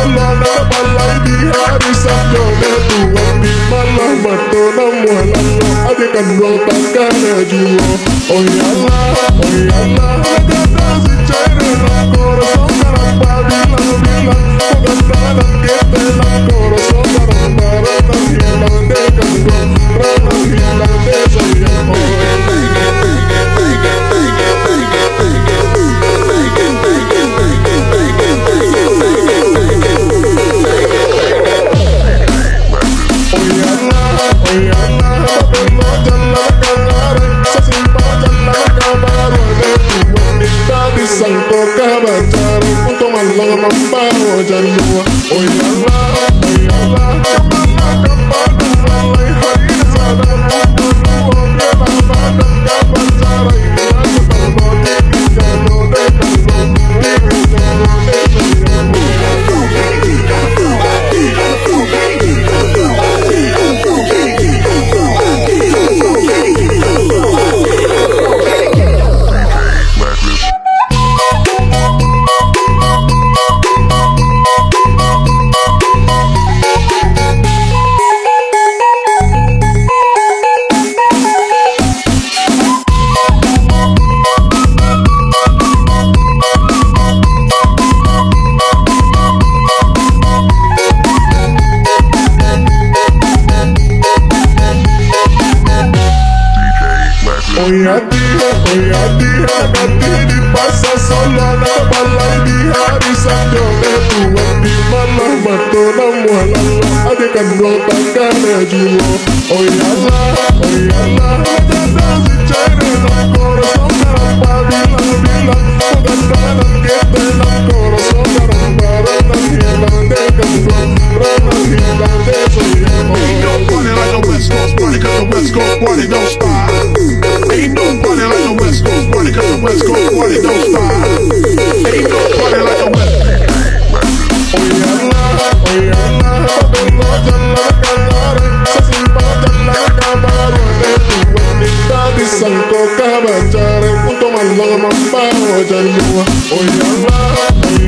solana balai di hari Sabtu Tuhan di malam batu namun adekan dua takkan juo. Oh yalah ada si cairan nakoro songaran bilang bukan tanah kita nakoro songaran barang hilang dekan dua ranang hilang desa yang sangko kabacar untuk malang membawa jalur. Oh yalah kemana kepada lalai hari sadar berdua biarlah sadar kabacar ilah ketemu di jano dekan di jano Oh ya dia nanti di pasar solana balai di hari Sabtu Tuhan di malam batu namun adekan dua takkan juo. Oh yalah ada si cairan nakoro songaran bilang bukan tanah kita nakoro songaran barang hilang dekan dua ranang hilang desa yang Ain't no party like a West Coast party, cause the West Coast party don't stop. Ain't no party like a West Coast party, cause the West Coast party don't stop. Ain't no party like a West Oh yalah Babelo jalan kalare Sesimpa jalan kabaru Tuhan minta disangko kabacar untuk malang membawa jalur. Oh yalah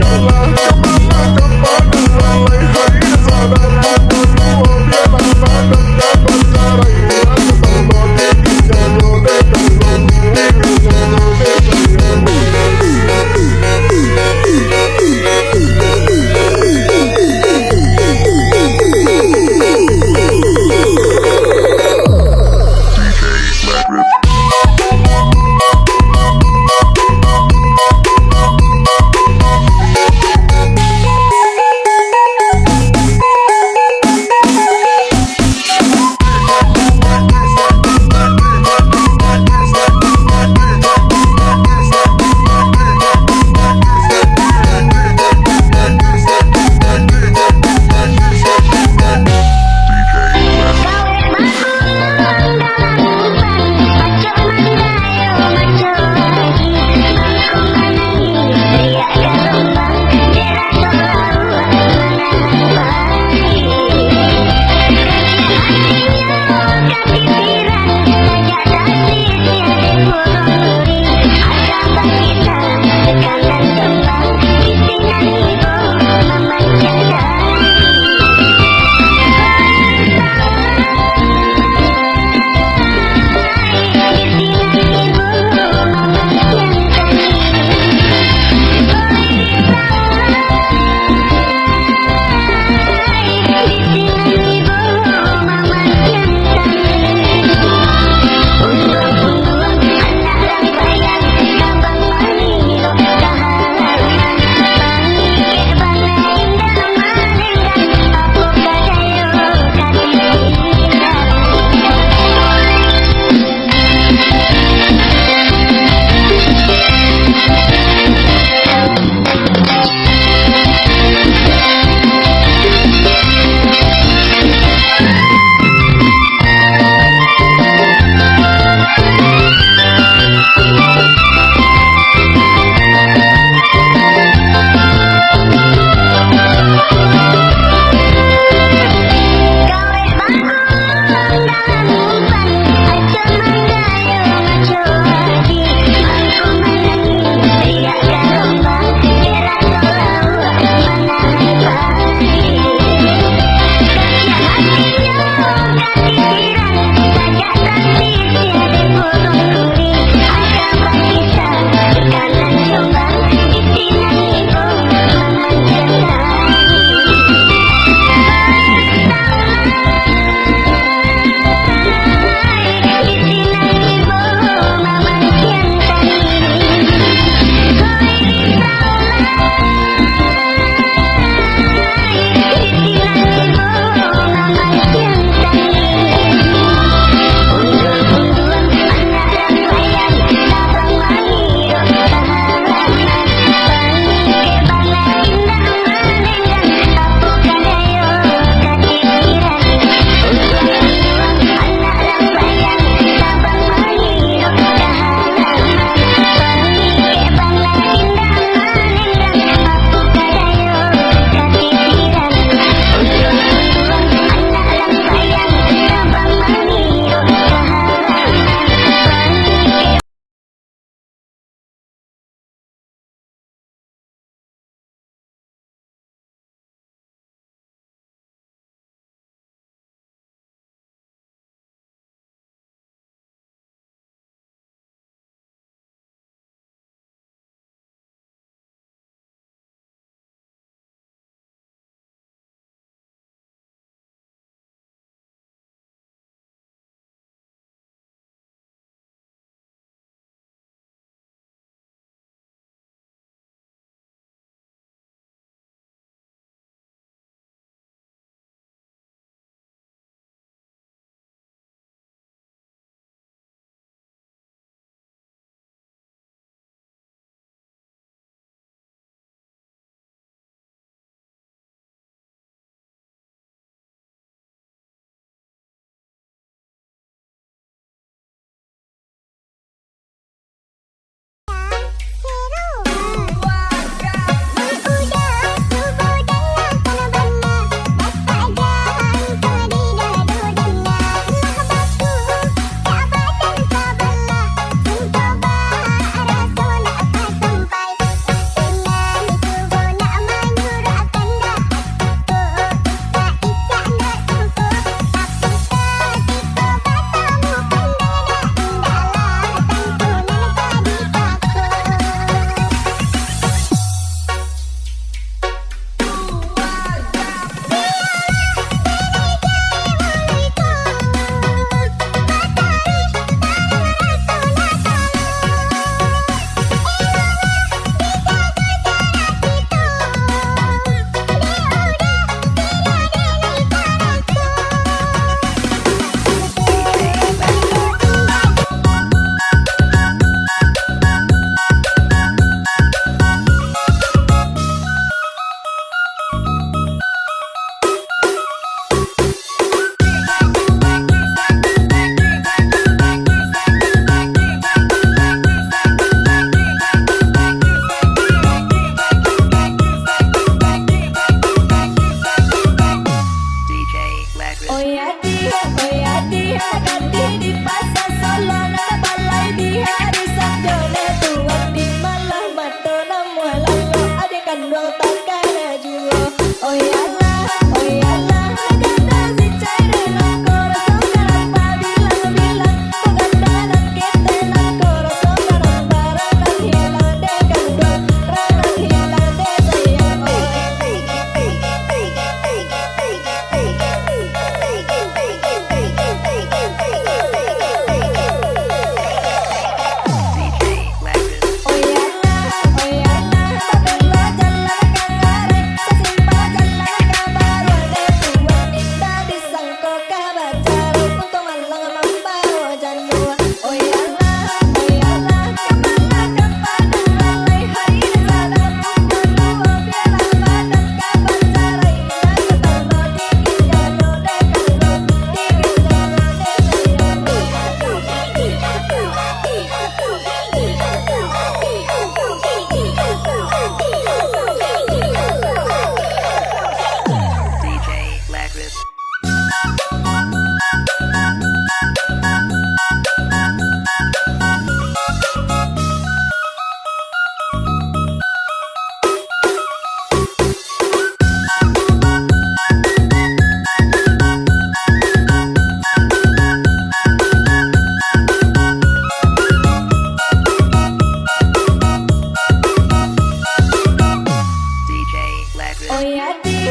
Hati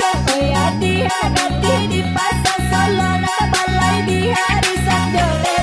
di pasar Solo, nakabalay di hari Sabdo.